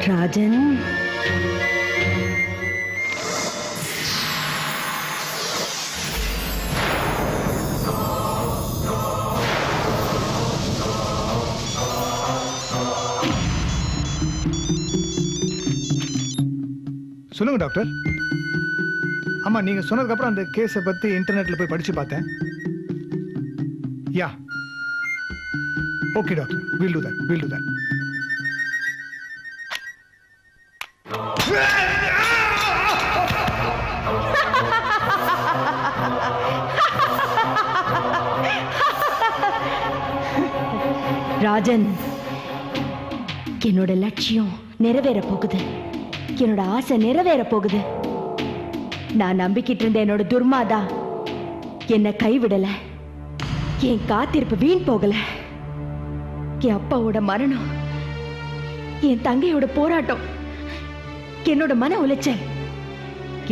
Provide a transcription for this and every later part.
ராஜன், சொல்லுங்க டாக்டர். ஆமா, நீங்க சொன்னதுக்கு அப்புறம் அந்த கேஸை பத்தி இன்டர்நெட்ல போய் படிச்சு பார்த்தேன். Yeah, okay doctor, we'll do that. Rajan, என்னோட லட்சியம் நிறைவேற போகுது. என்னோட ஆசை நிறைவேற போகுது. நான் நம்பிக்கிட்டு இருந்த என்னோட துர்மாதா என்னை கைவிடல. என் காத்திருப்பு வீண் போகல. என் அப்பாவோட மரணம், என் தங்கையோட போராட்டம், என்னோட மன உளைச்சல்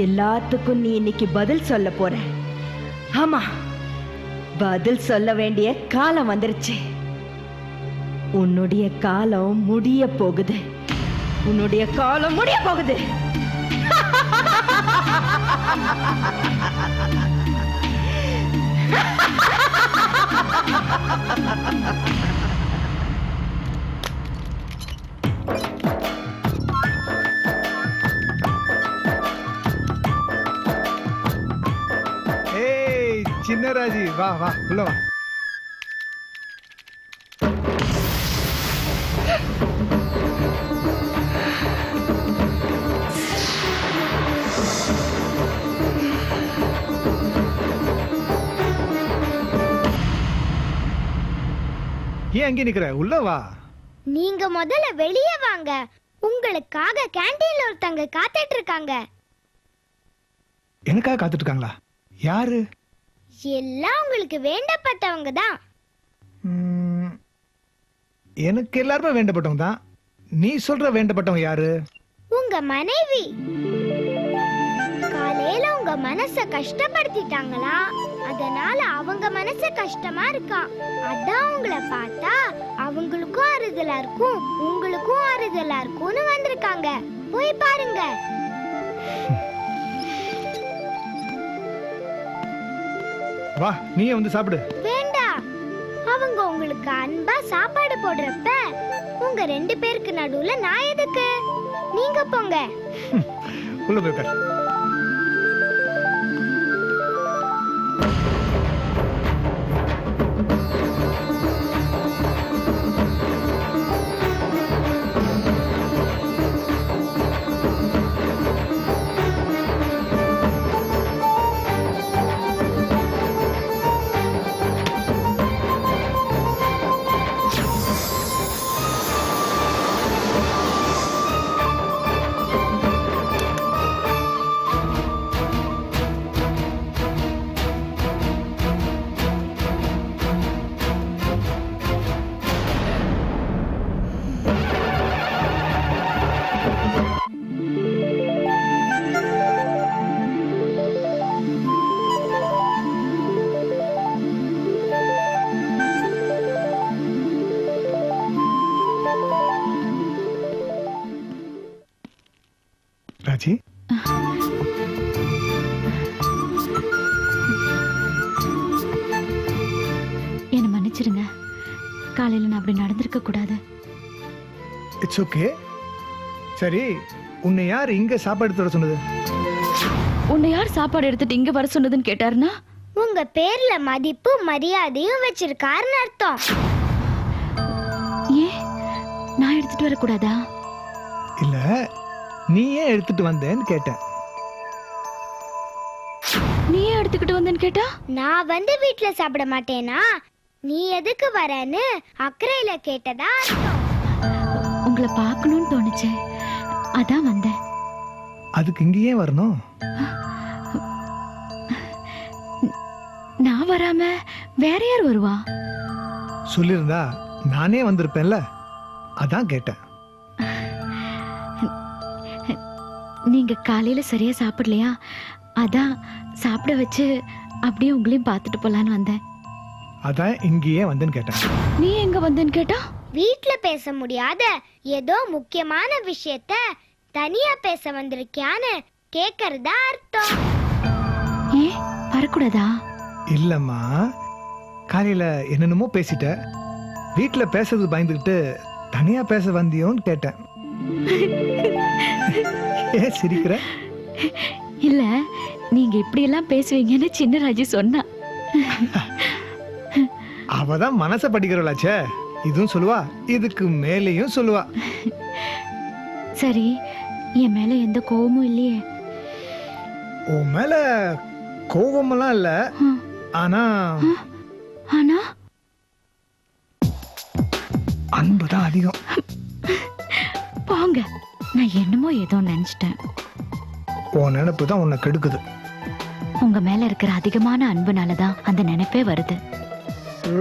எல்லாத்துக்கும் நீ இன்னைக்கு பதில் சொல்ல போற. ஆமா, பதில் சொல்ல வேண்டிய காலம் வந்துருச்சு. உன்னுடைய காலம் முடிய போகுது. உன்னுடைய காலம் முடிய போகுது. ஏய் சின்னராஜி, வா வா உள்ள வா. ஏன் அங்கே நிக்கிற? உள்ள வா. நீங்க முதல்ல வெளியே வாங்க. உங்களுக்காக கேண்டீன்ல ஒருத்தங்க காத்துட்டு இருக்காங்க. எனக்காக காத்துட்டு இருக்காங்களா? யாரு? எல்லாம் உங்களுக்கு வேண்டப்பட்டவங்க தான். எனக்கு எல்லாருமே வேண்டப்பட்டவங்க தான். நீ சொல்ற வேண்டப்பட்டவங்க யாரு? உங்க மனைவி. காலையில உங்க மனச கஷ்டப்படுத்திட்டாங்களா, அதனால அவங்க மனசு கஷ்டமா இருக்கான். அதான் உங்களை பார்த்தா அவங்களுக்கும் ஆறுதலா இருக்கும், உங்களுக்கும் ஆறுதலா இருக்கும்னு வந்திருக்காங்க. போய் பாருங்க. வா, நீயே வந்து சாப்பிடு. வேண்டாம், அவங்க உங்களுக்கு அன்பா சாப்பாடு போடுறப்ப உங்க ரெண்டு பேருக்கு நடுவுல நான் எதுக்கு? நீங்க போங்க. உள்ள போய் உட்கார். ராஜி, என்ன மன்னிச்சிருங்க. காலையில நான் அப்படி நடந்திருக்க கூடாது. It's okay. சரி, உன்னை யார் இங்க சாப்பாடு எடுத்து வர சொன்னது? உன்னை யார் சாப்பாடு எடுத்துட்டு இங்க வர சொன்னதுன்னு கேட்டாருன்னா, உங்க பேர்ல மதிப்பு மரியாதையும் வச்சிருக்காருன்னு அர்த்தம். ஏன் நான் எடுத்துட்டு வரக்கூடாதா? இல்ல, நீ ஏன் எடுத்துட்டு வந்தேன்னு கேட்டேன். நீ ஏன் எடுத்துக்கிட்டு வந்தேன்னு கேட்டா, நான் வந்து வீட்ல சாப்பிட மாட்டேனா, நீ எதுக்கு வரேன்னு அக்கறையில கேட்டதா அர்த்தம். உங்களை பார்க்கணும்னு தோணுச்சு, அதான் வந்தேன். அதுக்கு இங்க ஏன் வரணும்? நான் வராம வேற யார் வருவா? சொல்லிருந்தா நானே வந்திருப்பேன்ல, அதான் கேட்டேன். நீங்க காலையில சரியா சாப்பிடலையா, அதான் சாப்பிட வச்சு அப்படியே உங்களையும் பார்த்துட்டு போலான்னு வந்தேன். அதான் இங்கேயே வந்தேன்னு கேட்டேன். நீ எங்க வந்தேன்னு கேட்டா, வீட்ல பேச முடியாத ஏதோ முக்கியமான விஷயத்த தனியா பேச வந்திருக்கியான்னு கேக்குறதா அர்த்தம். ஏன் வரக்கூடாதா? இல்லம்மா, காலையில என்னென்னமோ பேசிட்ட, வீட்டுல பேசுறது பயந்துகிட்டு தனியா பேச வந்தியோன்னு கேட்டேன். ஏன் சிரிக்கிற? இல்ல, நீங்க இப்படி எல்லாம் பேசுவீங்கன்னு சின்னராஜி சொன்னா. அவதான் மனச படிக்கிறவளாச்சே, இதுவும் சொல்லுவா, இதுக்கு மேலேயும் சொல்லுவா. சரி, என் மேல எந்த கோவமும் இல்லையே? உன் மேல கோபமெல்லாம் இல்ல, ஆனா ஆனா அன்புதான் அதிகம். போங்க, நான் என்னமோ ஏதோ நினைச்சிட்டேன். உன் நினைப்பு தான் உன்னை கெடுக்குது. உங்க மேல இருக்கிற அதிகமான அன்புனாலதான் அந்த நினைப்பே வருது.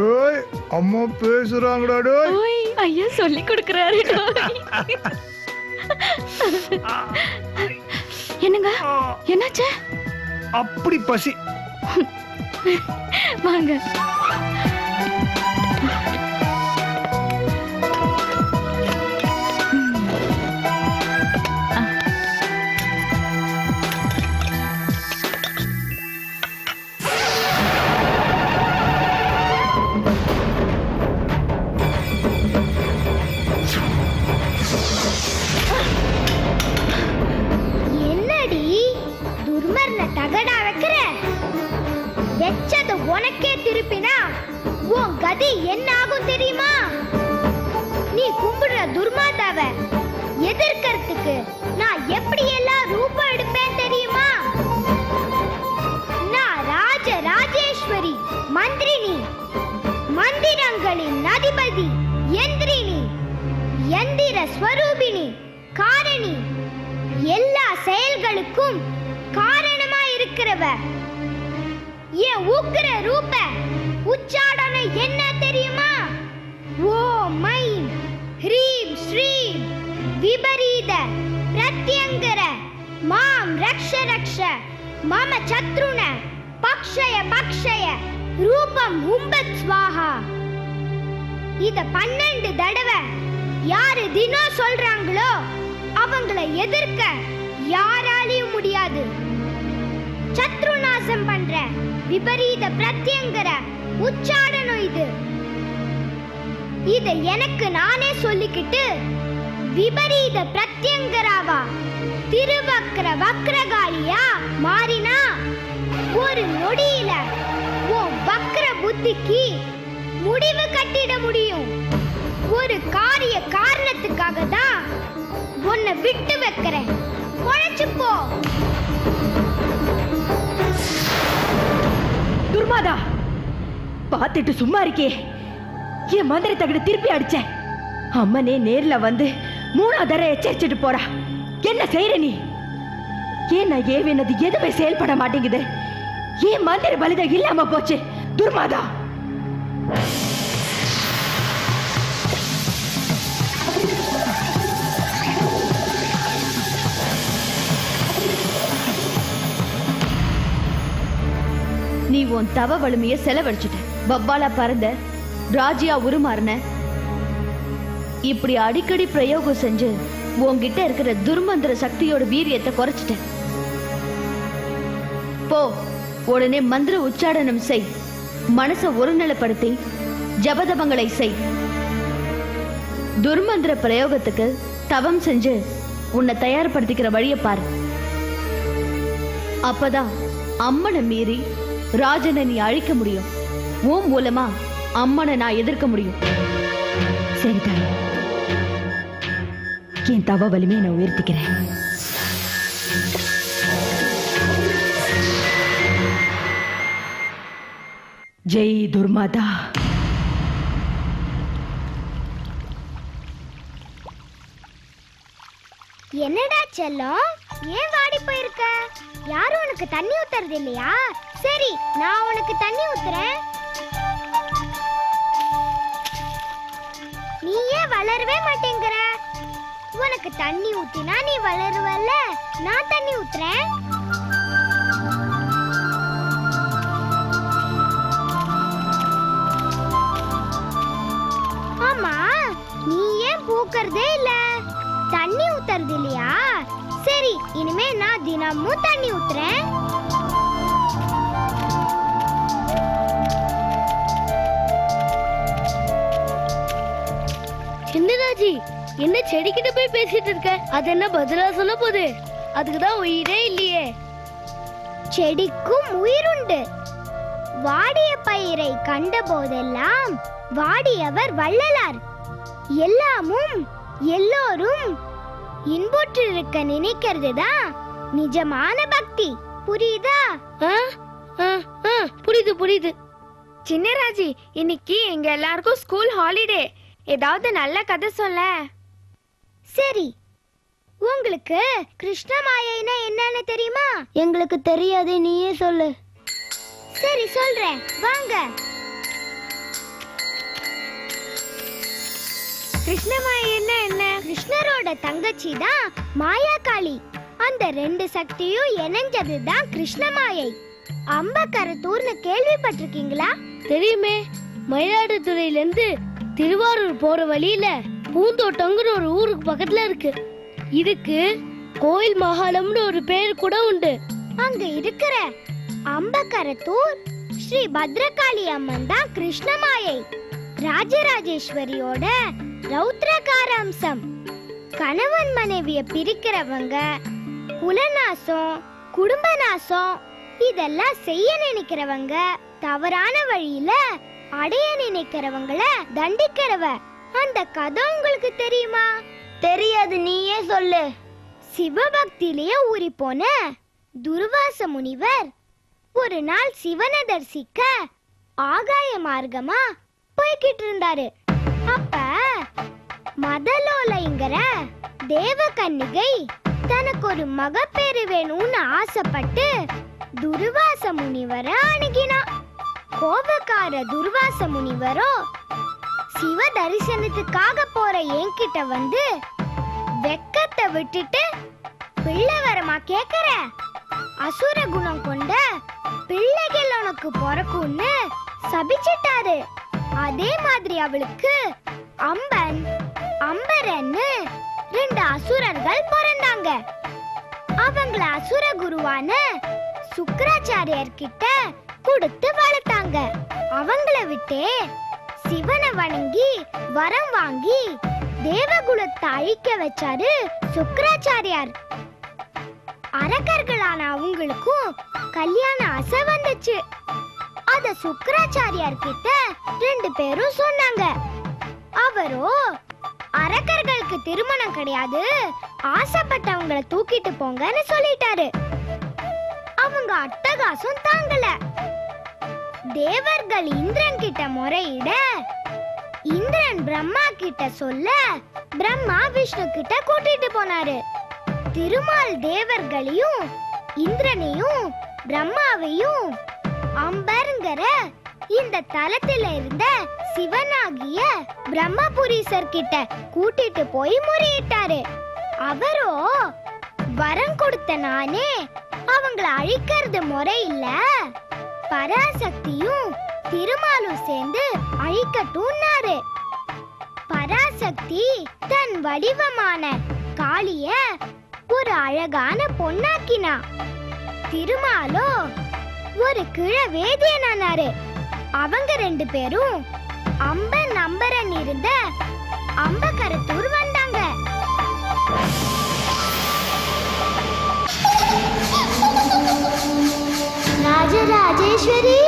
ஏய், அம்மா பேசுறாங்கடா டேய். ஓய், ஐயா சொல்லி கொடுக்கறாரு. என்னங்க, என்னாச்சு? அப்படி பசி. வாங்க. என்னடி துர்மர்ன தகடா வைக்கிற? வெச்சது உனக்கே திருப்பினா உன் கதி என்ன ஆகும் தெரியுமா? நீ கும்பிடுற துர்மாதாவ எதிர்க்கிறதுக்கு நான் எப்படி எல்லாம் ரூபம் எடுப்பேன் தெரியுமா? நான் ராஜ ராஜேஸ்வரி, மந்திரினி, மந்திரங்களின் அதிபதி, யந்திரினி, யந்திர ஸ்வரூபிணி, காரணி, எல்லா செயல்களுக்கும் காரணமா இருக்கிறவ. என் உக்கிர ரூப உச்சாடனம் என்ன தெரியுமா? ஓம் ஐம் ஹ்ரீம் ஸ்ரீம் விபரீத பிரத்யங்கர மாம் ரக்ஷ ரக்ஷ மம சத்ருன பக்ஷய பக்ஷய ரூபம் ஹும்பத் ஸ்வாஹா. இத 12 தடவை யாரு தினம் சொல்றாங்களோ அவங்கள எதிர்க்க யாராலையும் முடியாது. சத்ருநாசம் பண்ற விபரீத பிரத்யங்கர உச்சாடனம் இது. இத எனக்கு நானே சொல்லிக்கிட்டு விபரீத பிரத்யங்கராவா திருவக்ர வக்ரகாலியா மாறினா ஒரு நொடியில உன் வக்ர புத்திக்கு முடிவு கட்டிட முடியும். ஒரு காரிய காரணத்துக்காக தான் உன்னை விட்டு வைக்கிறேன். பொழைச்சு போ. துர்மாதா, பார்த்துட்டு சும்மா இருக்கே. என் மந்திர தகடு திருப்பி அடிச்சேன். அம்மனே நேர்ல வந்து 3ஆவது தடவை எச்சரிச்சுட்டு போறா. என்ன செய்யற நீ? ஏன் நான் ஏவினது எதுவுமே செயல்பட மாட்டேங்குது? ஏன் மந்திர பலிதம் இல்லாம போச்சு? துர்மாதா, நீ உன் தவ வலிமைய செலவழிச்சுட்ட. பப்பாலா பறந்த, ராஜியா உருமாறின. இப்படி அடிக்கடி பிரயோகம் செஞ்சு உன்கிட்ட இருக்கிற துர்மந்திர சக்தியோட வீரியத்தை குறைச்சிட்ட. போ, உடனே மந்திர உச்சாடனம் செய். மனசை ஒருநிலைப்படுத்தி ஜபதபங்களை செய். துர்மந்திர பிரயோகத்துக்கு தவம் செஞ்சு உன்னை தயார்படுத்திக்கிற வழியை பாரு. அப்பதான் அம்மனை மீறி ராஜனை நீ அழிக்க முடியும். உன் மூலமா அம்மனை நான் எதிர்க்க முடியும். சரி தாயே, என் தவ வலிமையை நான் உயர்த்திக்கிறேன். ஜெய் துர்மாதா. என்னடா செல்லம், ஏன் வாடி போயிருக்க? யாரும் உனக்கு தண்ணி ஊத்துறது இல்லையா? சரி, நான் உனக்கு தண்ணி ஊத்துறேன். நீ ஏன் வளரவே மாட்டேங்கிற? உனக்கு தண்ணி ஊத்தினா நீ வளருவல்ல. நான் தண்ணி ஊத்துறேன். ஆமா, பூக்கறதே இல்ல. தண்ணி ஊத்துறது இல்லையா? சரி, இனிமே நான் தினமும் தண்ணி ஊத்துறேன். என்ன ராஜி, என்ன செடிக்கிட்ட போய் பேசிட்டு இருக்க? அது என்ன பதிலா சொல்ல போகுது? அதுக்குதான் உயிரே இல்லையே. செடிக்கும் உயிருண்டு. வாடிய பயிரை கண்ட போதெல்லாம் வாடியவர் வள்ளலார். எல்லாமும் எல்லோரும் இன்புற்றிருக்க நினைக்கிறது தான் நிஜமான பக்தி. புரியுதா? புரியுது புரியுது. சின்னராஜி, இன்னைக்கு எங்க எல்லாருக்கும் ஸ்கூல் ஹாலிடே. ஏதாவது நல்ல கதை சொல்ல. சரி, உங்களுக்கு கிருஷ்ணமாயைனா என்னன்னு தெரியுமா? எங்களுக்கு தெரியாது, நீயே சொல்லு. சரி சொல்றேன், வாங்க. கிருஷ்ணமாயை என்ன? கிருஷ்ணரோட தங்கச்சி தான் மாயாகாளி. அந்த ரெண்டு சக்தியும் இணைஞ்சது தான் கிருஷ்ணமாயை. அம்பக்கரத்தூர்னு கேள்விப்பட்டிருக்கீங்களா? தெரியுமே, மயிலாடுதுறையில இருந்து திருவாரூர் போற வழியில பூந்தோட்டங்கிற ஒரு ஊருக்கு பக்கத்துல இருக்கு. இதுக்கு கோயில் மகாலம்னு ஒரு பேர் கூட உண்டு. அங்க இருக்கிற அம்பக்கரத்தூர் ஸ்ரீ பத்ரகாளி அம்மன் தான் கிருஷ்ணமாயை. ராஜராஜேஸ்வரியோட ரௌத்ரகார அம்சம். கணவன் மனைவிய பிரிக்கிறவங்க, குலநாசம், குடும்ப நாசம் இதெல்லாம் செய்ய நினைக்கிறவங்க, தவறான வழியில அடைய நினைக்கிறவங்கள தண்டிக்கிறவ. அந்த கதை உங்களுக்கு தெரியுமா? தெரியாது, நீயே சொல்லு. சிவபக்தியிலேயே ஊறி போன துர்வாச முனிவர் ஒரு நாள் சிவனை தரிசிக்க ஆகாய மார்க்கமா போய்கிட்டு இருந்தாரு. அப்ப மதலோலைங்கிற தேவகன்னிகை தனக்கு ஒரு மகப்பேறு வேணும்னு ஆசைப்பட்டு துர்வாச முனிவரை அணுகினா. கோபக்கார துர்வாச முனிவரோ சிவ தரிசனத்துக்காக போற என்கிட்ட வந்து வெக்கத்தை விட்டுட்டு பிள்ளை வரமா கேக்குற, அசுர குணம் கொண்ட பிள்ளைகள் உனக்கு பிறக்கும்னு சபிச்சிட்டாரு. அதே மாதிரி அவளுக்கு அம்பன், அம்பரன்னு ரெண்டு அசுரர்கள் பிறந்தாங்க. அவங்கள அசுர குருவான சுக்கிராச்சாரியார் கிட்ட கொடுத்து வளர்த்தாங்க. அவங்கள விட்டு சிவனை வணங்கி வரம் வாங்கி தேவகுலத்தை அழிக்க வச்சாரு சுக்கிராச்சாரியார். அரக்கர்களான அவங்களுக்கும் கல்யாண ஆசை வந்துச்சு. அத சுக்கிராச்சாரியார் கிட்ட ரெண்டு பேரும் சொன்னாங்க. அவரோ அரக்கர்களுக்கு திருமணம் கிடையாது, ஆசைப்பட்டவங்களை தூக்கிட்டு போங்கன்னு சொல்லிட்டாரு. அவங்க அட்டகாசம் தாங்கல. தேவர்கள் இந்திரன் கிட்ட முறையிட இந்திரன் பிரம்மா கிட்ட சொல்ல பிரம்மா விஷ்ணு கிட்ட கூட்டிட்டு போனாரு. திருமால் தேவர்களையும் இந்திரனையும் பிரம்மாவையும் அம்பர்ங்கிற இந்த தலத்தில இருந்த சிவனாகிய பிரம்மபுரீசர் கிட்ட கூட்டிட்டு போய் முறையிட்டாரு. அவரோ வரம் கொடுத்த நானே அவங்கள அழிக்கிறது முறை இல்ல, பராசக்தியும் திருமாலும் சேர்ந்து அழிக்கட்டும்னாரு. பராசக்தி தன் வடிவமான காளிய ஒரு அழகான பொன்னாக்கினா. திருமாலோ ஒரு கிழ வேதியனானாரு. அவங்க ரெண்டு பேரும் அம்பன் அம்பரன் இருந்த அம்பகரத்தூர் வந்தாங்க. ராஜராஜேஸ்வரி,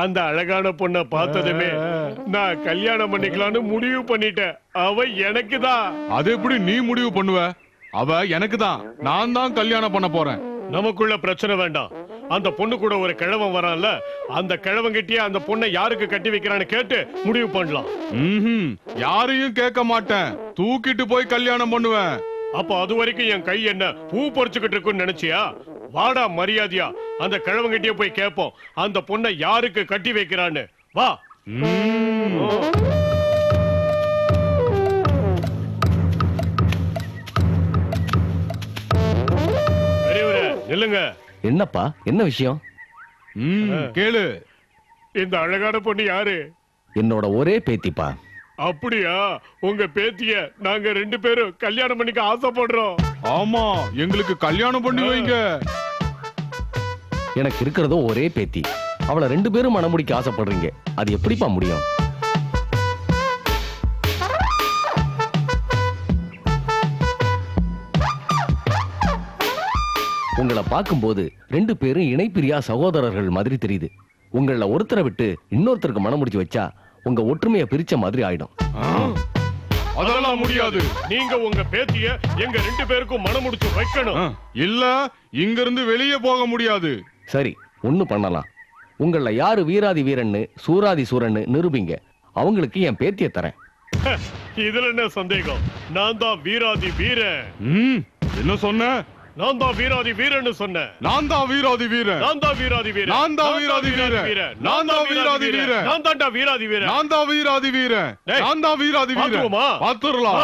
அந்த அழகான பொண்ண பார்த்ததுமே நான் கல்யாணம் பண்ணிக்கலாம்னு முடிவு பண்ணிட்டேன். அவ எனக்கு தான். அது எப்படி நீ முடிவு பண்ணுவ? அவ எனக்கு தான். நான் தான் கல்யாணம் பண்ண போறேன். நமக்குள்ள பிரச்சனை வேண்டாம். அந்த பொண்ணு கூட ஒரு கிழவன் வரான்ல, அந்த கிழவன் கிட்டயே அந்த பொண்ணை யாருக்கு கட்டி வைக்கிறான்னு கேட்டு முடிவு பண்ணலாம். யாரையும் கேட்க மாட்டேன், தூக்கிட்டு போய் கல்யாணம் பண்ணுவேன். அப்ப அது வரைக்கும் என் கை என்ன பூ பறிச்சுக்கிட்டு இருக்குன்னு நினைச்சியா? வாடா மரியாதையா அந்த கிழவன் கிட்டயே போய் கேட்போம் அந்த பொண்ணை யாருக்கு கட்டி வைக்கிறான்னு. வா. நில்லுங்க. என்னப்பா, என்ன விஷயம்? கேளு. இந்த அழகான பொண்ணு யாரு? என்னோட ஒரே பேத்திப்பா. அப்படியா? உங்க பேத்திய நாங்க 2 பேரும் கல்யாணம் பண்ணிக்க ஆசைப்படுறோம். ஆமா, எங்களுக்கு கல்யாணம் பண்ணி வைங்க. எனக்கு இருக்கிறதோ ஒரே பேத்தி, அவளை 2 பேரும் மணமுடிக்க ஆசைப்படுறீங்க. அது எப்படிப்பா முடியும்? உங்களை பார்க்கும்போது 2 பேரும் இணைப்பிரியா சகோதரர்கள் மாதிரி தெரியுது. உங்கள ஒருத்தரை விட்டு இன்னொருத்தருக்கு மனம் முடிச்சு வச்சா உங்க ஒற்றுமையை பிரிச்ச மாதிரி ஆயிடும். அதெல்லாம் முடியாது. நீங்க உங்க பேத்திய எங்க 2 பேருக்கும் மனம் முடிச்சு வைக்கணும். இல்ல, இங்க இருந்து வெளியே போக முடியாது. சரி, ஒண்ணு பண்ணலாம். உங்கள யாரு வீராதி வீரன்னு சூராதி சூரன்னு நிரூபிங்க. அவங்களுக்கு என் பேத்திய தரேன். இதுல என்ன சந்தேகம்? நான் தான் வீராதி வீரன். என்ன சொன்ன? நான் தான் வீராதி வீரன்னு சொன்னேன். நான் தான் வீராதி வீரன். நான் தான் வீராதி வீரன். நான் தான் வீராதி வீரன். நான் தான் வீராதி வீரன். நான் தான்டா வீராதி வீரன். நான் தான் வீராதி வீரன். நான் தான் வீராதி வீரன். பாத்துறலாம்.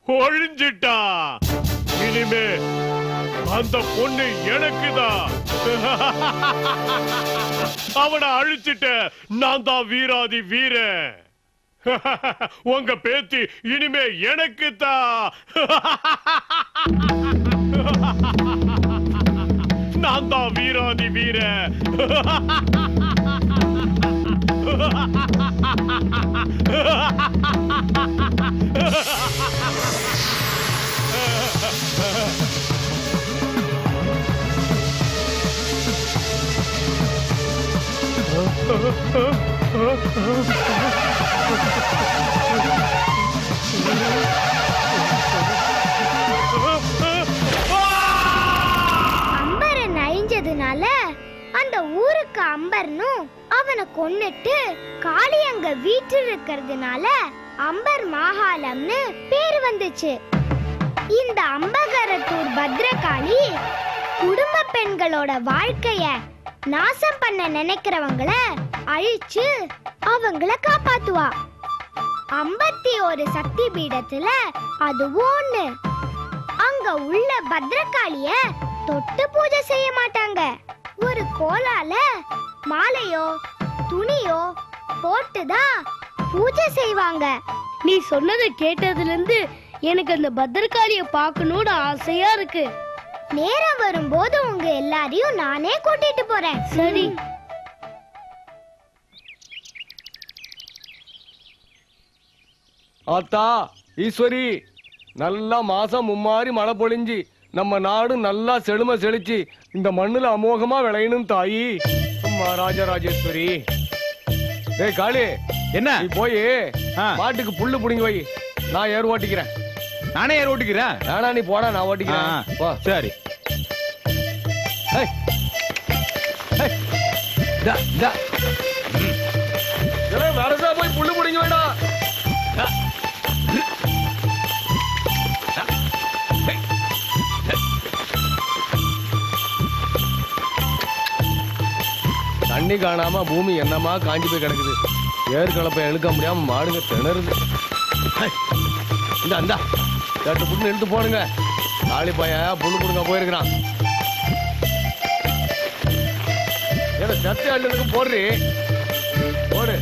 ஒழிஞ்சிட்டா. இனிமே அந்த பொண்ணு எனக்குதான். அவனை அழிச்சிட்ட. நான் தான் வீராதி வீரன். உங்க பேத்தி இனிமே எனக்குதான். நான் தான் வீராதி வீரன். அம்பரன் அழிஞ்சதுனால அந்த ஊருக்கு அம்பர்னும் அவனை கொன்னுட்டு காளி அங்க வீட்டில் இருக்கிறதுனால அம்பர் மாகாளம்னு பேர் வந்துச்சு. இந்த அம்பகரத்தூர் பத்ரகாளி குடும்ப பெண்களோட வாழ்க்கைய நாசம் பண்ண நினைக்கிறவங்கள அழிச்சு அவங்கள காப்பாத்துவா. 51 சக்தி பீடத்துல அதுவும் ஒண்ணு. அங்க உள்ள பத்ரகாளிய தொட்டு பூஜை செய்ய மாட்டாங்க. ஒரு கோலால மாலையோ துணியோ போட்டுதான் பூஜை செய்வாங்க. நீ சொன்னதை கேட்டதுல இருந்து எனக்கு அந்த பத்ரகாளிய பார்க்கணும்னு ஆசையா இருக்கு. நேரம் வரும்போது உங்க எல்லாரையும் நானே கூட்டிட்டு போறேன். சரி. ஆத்தா ஈஸ்வரி, நல்லா மாசம் மும்மாரி மழை பொழிஞ்சு நம்ம நாடு நல்லா செழுமை செழிச்சு இந்த மண்ணுல அமோகமா விளையணும் தாயி. அம்மா ராஜராஜேஸ்வரி. ஏய் காளி, என்ன நீ போய் மாட்டுக்கு புல்லு புடிங்கி வை, நான் ஏர் ஓட்டிக்கிறேன். நானே ஏர் ஓட்டிக்கிறேன். வேணா நீ போனா, நான் ஓட்டிக்கிறேன். போ. சரி. வரசா போய் புல்லு புடிங்க வேடா. தண்ணி காணாம பூமி என்னமா காஞ்சி போய் கிடக்குது. ஏர் கலப்பை இழுக்க முடியாம மாடுங்க திணறுது. இந்த கேட்டு புண்ணு இழுத்து போடுங்க. காளி பைய புண்ணு புடுங்க போயிருக்கிறான். ஏதோ சத்து அள்ளுக்கு போடுறி. பாரு.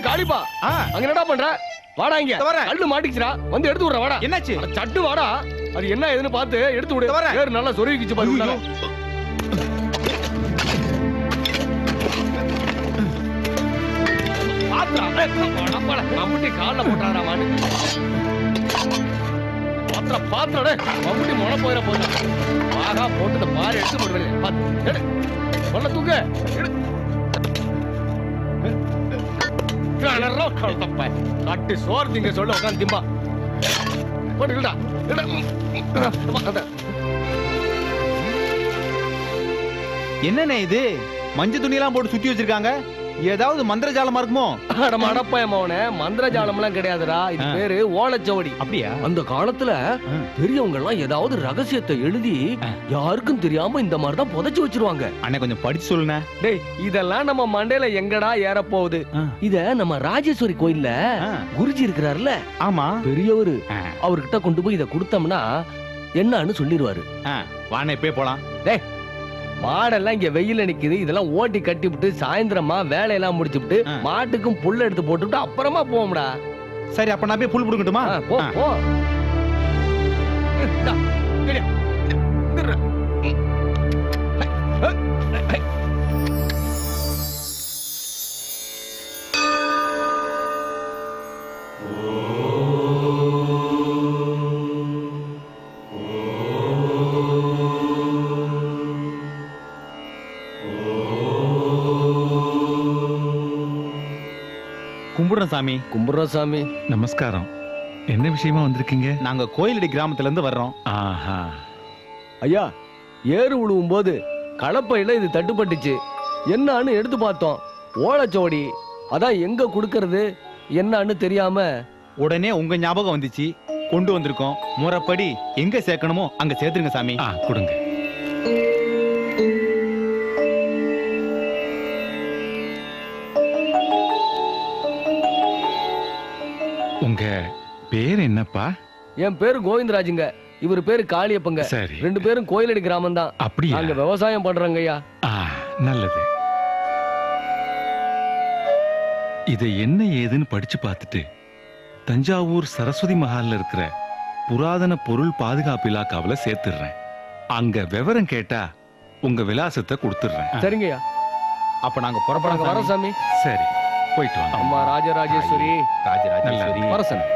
காளிப்பா அங்க என்னடா பண்ற? வாடா இங்க. கல்லு மாட்டிச்சுடா, வந்து எடுத்து விடுற. வாடா. என்னாச்சு? சட்டு வாடா. அது என்ன ஏதுன்னு பார்த்து எடுத்து விடு. ஏறு நல்லா சொருகிச்சு பாரு. மம்முட்டி கால்ல போட்டாரா மாடு. பாத்திர மம்முட்டி முளை போயிட போதா. ஆகா போட்டு பாரு எடுத்து போட்டு கொள்ள தூக்க கட்டு சோறு திங்க சொல்ல உட்காந்து திம்பா போட்டுடா. என்னண்ணே இது மஞ்சள் துணியெல்லாம் போட்டு சுத்தி வச்சிருக்காங்க? ஏதாவது மந்திரஜாலமா இருக்குமோ? மடப்பயமாவன மந்திரஜாலம் எல்லாம் கிடையாதுடா. இது பேரு ஓலைச்சுவடி. அப்படியா? அந்த காலத்துல பெரியவங்க எல்லாம் ஏதாவது ரகசியத்தை எழுதி யாருக்கும் தெரியாம இந்த மாதிரி தான் புதைச்சு வச்சிருவாங்க. அண்ணே கொஞ்சம் படிச்சு சொல்லுண்ணே. டேய் இதெல்லாம் நம்ம மண்டையில எங்கடா ஏற போகுது? இத நம்ம ராஜேஸ்வரி கோயில்ல குருஜி இருக்கிறாருல, ஆமா பெரியவரு, அவர்கிட்ட கொண்டு போய் இத கொடுத்தோம்னா என்னன்னு சொல்லிடுவாரு. வாண்ணே போய் போலாம். டேய் மாடெல்லாம் இங்க வெயில நிக்குது. இதெல்லாம் ஓட்டி கட்டி விட்டு சாயந்தரமா வேலையெல்லாம் முடிச்சுட்டு மாட்டுக்கும் புல்ல எடுத்து போட்டுட்டு அப்புறமா போவோம்டா. சரி அப்ப நான் போய் புல் புடுங்கட்டுமா? போ போ. கும்பிடுறோம் சாமி. கும்பிடுறோம் சாமி. நமஸ்காரம். என்ன விஷயமா வந்திருக்கீங்க? நாங்க கோயிலடி கிராமத்துல இருந்து வர்றோம். ஆஹா. ஐயா ஏறு உழுவும் போது கலப்பையில இது தட்டுப்பட்டுச்சு. என்னன்னு எடுத்து பார்த்தோம். ஓலைச்சோடி. அதான் எங்க குடுக்கறது என்னன்னு தெரியாம உடனே உங்க ஞாபகம் வந்துச்சு, கொண்டு வந்திருக்கோம். முறைப்படி எங்க சேர்க்கணுமோ அங்க சேர்த்துருங்க சாமி. கொடுங்க. உங்க பேர் என்னப்பா? என் பேரு கோவிந்தராஜுங்க. இவர் பேரு காளியப்பங்க. சரி. ரெண்டு பேரும் கோயிலடி கிராமம் தான். அப்படியா? நாங்க விவசாயம் பண்றோங்க ஐயா. நல்லது. இதை என்ன ஏதுன்னு படிச்சு பார்த்துட்டு தஞ்சாவூர் சரஸ்வதி மஹால்ல இருக்கிற புராதன பொருள் பாதுகாப்பு இலாக்காவில சேர்த்துடுறேன். அங்க விவரம் கேட்டா உங்க விலாசத்தை கொடுத்துடுறேன். சரிங்கய்யா. அப்ப நாங்க புறப்பட வரோம் சாமி. சரி போயிட்டு வாங்க. அம்மா ராஜராஜேஸ்வரி. ராஜராஜேஸ்வரி வரசன்.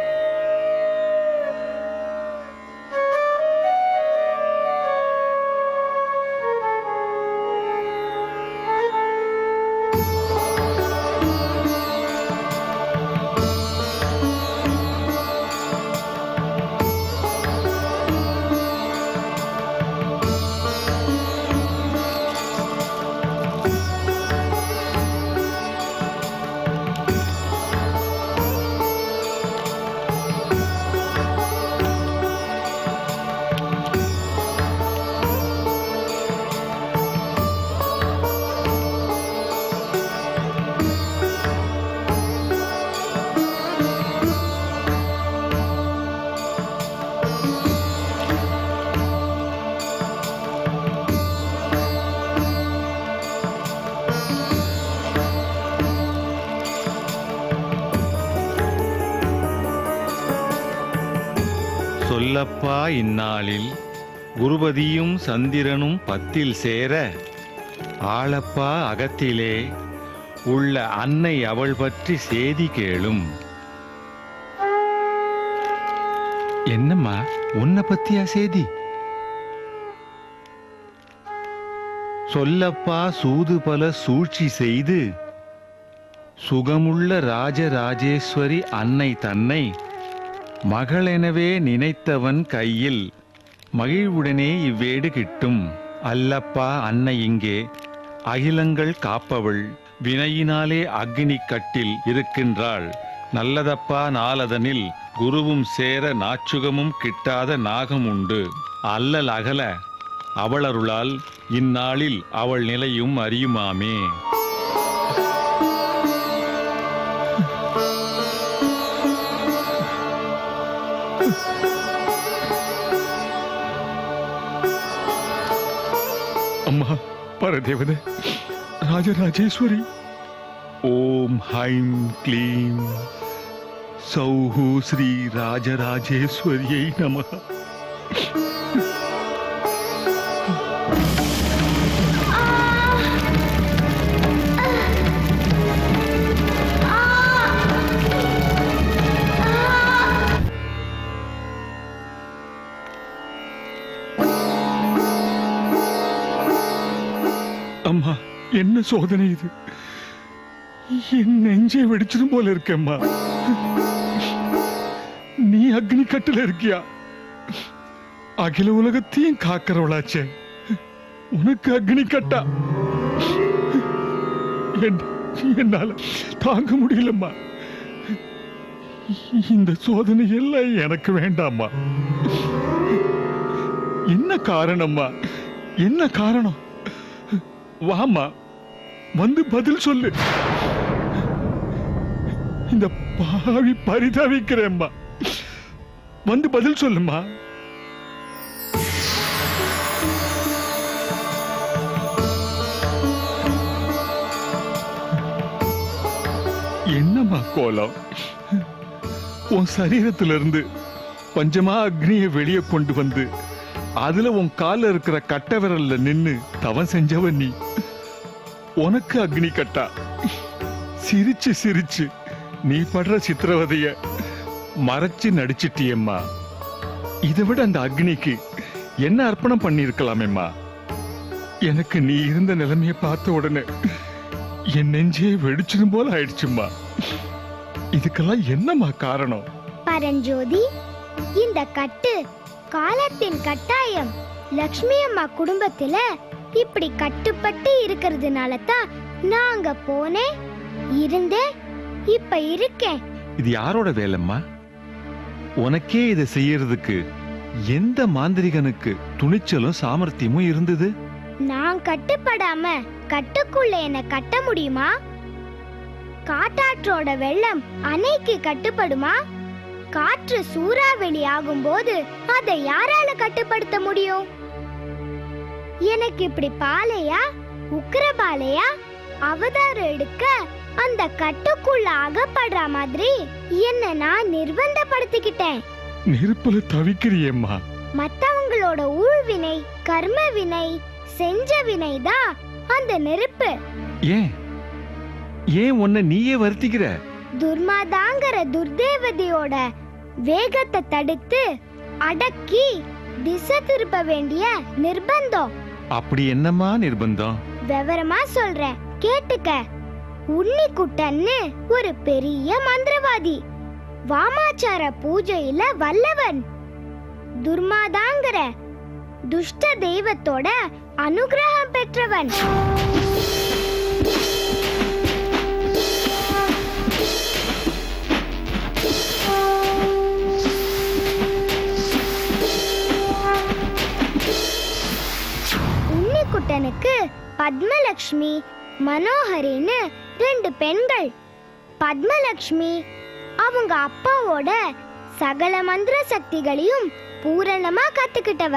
சொல்லப்பா இந்நாளில் குருபதியும் சந்திரனும் பத்தில் சேர ஆளப்பா அகத்திலே உள்ள அன்னை அவள் பற்றி சேதி கேளும். என்னம்மா உன்னை பத்தியா சேதி? சொல்லப்பா சூது பல சூழ்ச்சி செய்து சுகமுள்ள ராஜராஜேஸ்வரி அன்னை தன்னை மகளெனவே நினைத்தவன் கையில் மகிழ்வுடனே இவ்வேடு கிட்டும். அல்லப்பா அன்னை இங்கே அகிலங்கள் காப்பவள் வினையினாலே அக்னி கட்டில் இருக்கின்றாள். நல்லதப்பா நாளதனில் குருவும் சேர நாச்சுகமும் கிட்டாத நாகம் உண்டு. அல்லல் அகல அவளருளால் இந்நாளில் அவள் நிலையும் அறியுமாமே. பரதேவதே ராஜராஜேஸ்வரி ஓம் ஹைம் க்ளீம் சௌஹு ஸ்ரீ ராஜராஜேஸ்வரியை நமः. அம்மா, என்ன சோதனை இது? என் நெஞ்சே வெடிச்சிடும் போல இருக்கேம்மா. நீ அக்னி கட்டுல இருக்கியா? அகில உலகத்தையும் காக்கிறவளாச்சே, உனக்கு அக்னி கட்டா? என்னால தாங்க முடியலம்மா. இந்த சோதனை எல்லாம் எனக்கு வேண்டாம்மா. என்ன காரணம்மா? என்ன காரணம்? வாமா, வந்து பதில் சொல்லு. இந்த பாவி பரிதவிக்கிறேம்மா, வந்து பதில் சொல்லுமா. என்னம்மா கோலம்? உன் சரீரத்திலிருந்து பஞ்சமா அக்னியை வெளியே கொண்டு வந்து அதுல உன் கால இருக்கிற கட்ட விரல்ல நின்னு தவம் செஞ்சவ நீ. உனக்கு அக்னி கட்டா? சிரிச்சு சிரிச்சு நீ படுற சித்திரவதைய மறைச்சு நடிச்சிட்டியம்மா. இதை விட அந்த அக்னிக்கு என்ன அர்ப்பணம் பண்ணி இருக்கலாமேம்மா. எனக்கு நீ இருந்த நிலைமைய பார்த்த உடனே என் நெஞ்சே வெடிச்சிடும் போல ஆயிடுச்சும்மா. இதுக்கெல்லாம் என்னம்மா காரணம்? பரஞ்சோதி, இந்த கட்டு காலத்தின் கட்டாயம். லக்ஷ்மி அம்மா குடும்பத்துல இப்படி கட்டுப்பட்டு இருக்கிறதுனால தான் நான் அங்க போனேன், இருந்தேன், இப்ப இருக்கேன். இது யாரோட வேலைம்மா? உனக்கே இதை செய்யறதுக்கு எந்த மாந்திரிகனுக்கு துணிச்சலும் சாமர்த்தியமும் இருந்தது? நான் கட்டுப்படாம கட்டுக்குள்ள என்ன கட்ட முடியுமா? காட்டாற்றோட வெள்ளம் அணைக்கு கட்டுப்படுமா? காற்று சூறாவளி ஆகும்போது அதை யாரால கட்டுப்படுத்த முடியும்? எனக்கு இப்படி பாலையா உக்கிரபாலையா அவதாரம் எடுக்க அந்த கட்டுக்குள்ள அகப்படுற மாதிரி என்ன நான் நிர்பந்தப்படுத்திக்கிட்டேன். நெருப்புல தவிக்கிறியேம்மா. மத்தவங்களோட ஊழ்வினை, கர்ம வினை, செஞ்ச வினைதான் அந்த நெருப்பு. ஏன் ஏன் உன்னை நீயே வருத்திக்கிற? துர்மாதாங்கிற துர்தேவதையோட வேகத்தை தடுத்து அடக்கி திசை திருப்ப வேண்டிய நிர்பந்தம். அப்படி என்னம்மா நிர்பந்தம்? விவரமா சொல்றேன், கேட்டுக்க. உன்னிக்குட்டன்னு ஒரு பெரிய மந்திரவாதி, வாமாச்சார பூஜையில வல்லவன். துர்மாதாங்கிற துஷ்ட தெய்வத்தோட அனுகிரகம் பெற்றவன். உன்னிக்குட்டனுக்கு பத்மலக்ஷ்மி, மனோஹரின்னு 2 பெண்கள். பத்மலக்ஷ்மி அவங்க அப்பாவோட சகல மந்திர சக்திகளையும் பூரணமா கத்துக்கிட்டவ.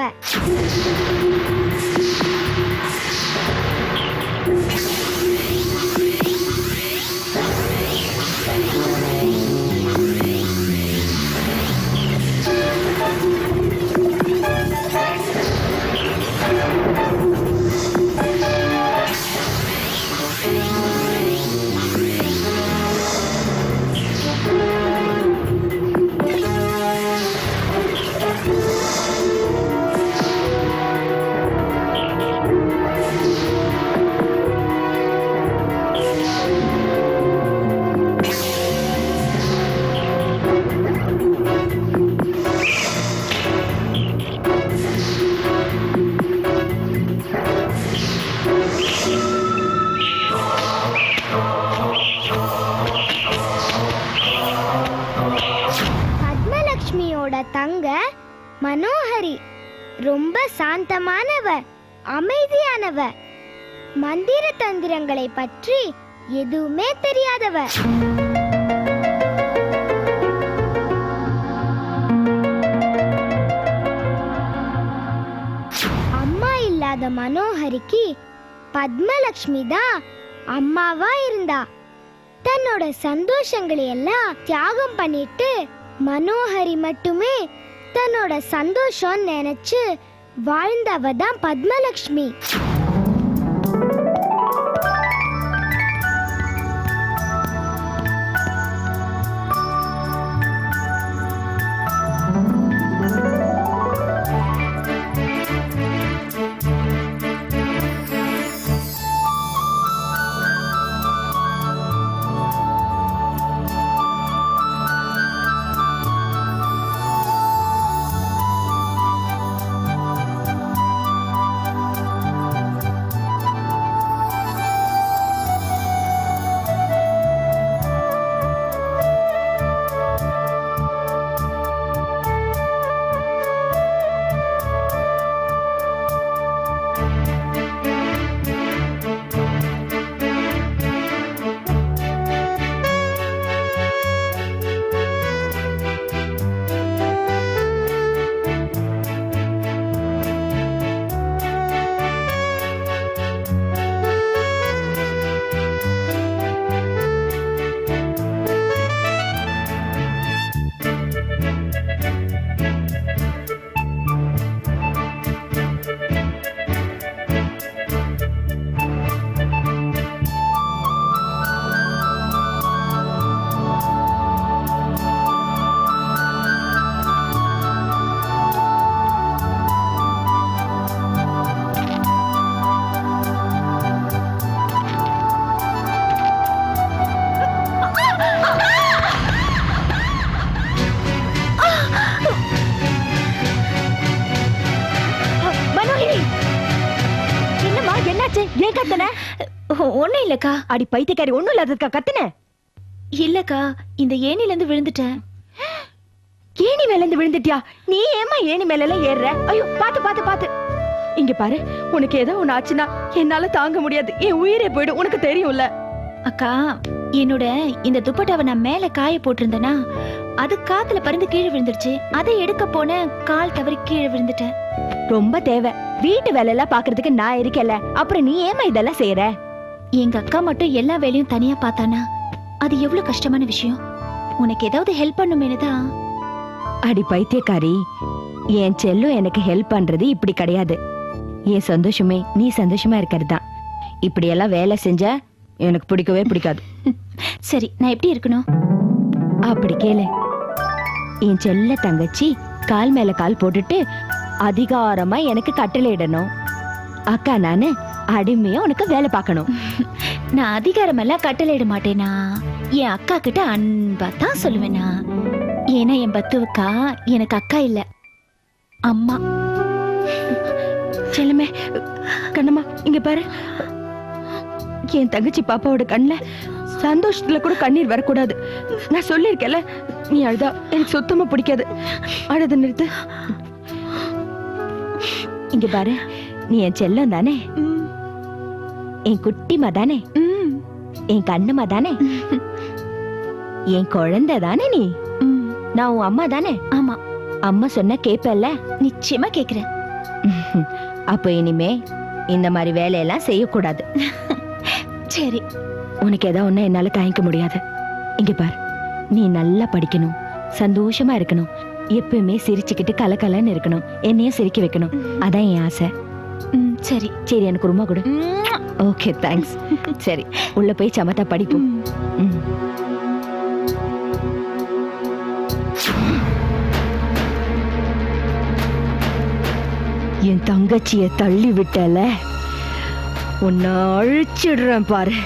தங்க மனோஹரி ரொம்ப சாந்தமானவ, அமைதியானவ, மந்திர தந்திரங்களை பற்றி எதுவுமே தெரியாதவ. அம்மா இல்லாத மனோஹரிக்கு பத்மலட்சுமி தான் அம்மாவா இருந்தா. தன்னோட சந்தோஷங்களை எல்லாம் தியாகம் பண்ணிட்டு மனோஹரி மட்டுமே தன்னோட சந்தோஷம் நினைச்சு வாழ்ந்தவ தான் பத்மலட்சுமி. ஏன் கத்தன? ஒண்ணும் இல்லக்கா. அடி பைத்தியக்காரி, ஒண்ணும் இல்லாததுக்கா கத்துன? இல்லக்கா, இந்த ஏணில இருந்து விழுந்துட்டேன். ஏணி மேல இருந்து விழுந்துட்டியா? நீ ஏமா ஏணி மேல எல்லாம் ஏறுற? ஐயோ, பாத்து பாத்து பாத்து. இங்க பாரு, உனக்கு ஏதோ ஒண்ணு ஆச்சுன்னா என்னால தாங்க முடியாது. என் உயிரே போயிடும், உனக்கு தெரியும்ல. அக்கா, என்னோட இந்த துப்பட்டாவை நான் மேல காய போட்டிருந்தேனா, அது காத்துல பறந்து கீழே விழுந்துருச்சு. அதை எடுக்க போன கால் தவறி கீழே விழுந்துட்டேன். ரொம்ப தேவை. வீட்டு வேலை எல்லாம் பாக்குறதுக்கு நான் இருக்கல, அப்புறம் நீ ஏமா இதெல்லாம் செய்யற? எங்க அக்கா மட்டும் எல்லா வேலையும் தனியா பார்த்தானா அது எவ்வளவு கஷ்டமான விஷயம். உனக்கு ஏதாவது ஹெல்ப் பண்ணுமேனுதான். அடி பைத்தியக்காரி, என் செல்லும் எனக்கு ஹெல்ப் பண்றது இப்படி கிடையாது. என் சந்தோஷமே நீ சந்தோஷமா இருக்கிறது தான். இப்படி எல்லாம் வேலை செஞ்சா எனக்கு பிடிக்கவே பிடிக்காது. சரி, நான் எப்படி இருக்கணும்? அப்படி கேளு. என் செல்ல தங்கச்சி கால் மேல கால் போட்டுட்டு அதிகாரமா எனக்கு கட்டளை இடணும். அக்கா நானு அடிமையா உனக்கு வேலை பார்க்கணும். நான் அதிகாரம் எல்லாம் கட்டளை இட மாட்டேனா. என் அக்கா கிட்ட அன்பா தான் சொல்லுவேனா. ஏன்னா என் பத்துவுக்கா எனக்கு அக்கா இல்ல, அம்மா. செல்லுமே, கண்ணம்மா இங்க பாரு. என் தங்கச்சி பாப்பாவோட கண்ணுல சந்தோஷத்துல கூட கண்ணீர் வரக்கூடாது. நான் சொல்லிருக்கேன்ல, நீ அழுதா எனக்கு சுத்தமா பிடிக்காது. அழுது நிறுத்து. இங்க பாரு, நீ என் செல்லம் தானே, என் குட்டிமா தானே, என் கண்ணுமா தானே, என் குழந்தை தானே நீ. நான் உன் அம்மா தானே? ஆமா. அம்மா சொன்ன கேப்பல்ல? நிச்சயமா கேக்குறேன். அப்ப இனிமே இந்த மாதிரி வேலையெல்லாம் செய்யக்கூடாது. சரி. உனக்கு ஏதாவது ஒண்ணு என்னால தாங்கிக்க முடியாது. இங்க பாரு, நீ நல்லா படிக்கணும், சந்தோஷமா இருக்கணும், எப்பவுமே சிரிச்சுக்கிட்டு கலக்கலன்னு இருக்கணும், என்னையும் சிரிக்க வைக்கணும். அதான் என் ஆசை. சரி சரி, எனக்கு ரொம்ப கொடு. Okay, thanks. சரி, உள்ள போய் சமத்தா படிப்போம். என் தங்கச்சிய தள்ளி விட்டல, உன்னை அழிச்சிடுறேன் பாரு.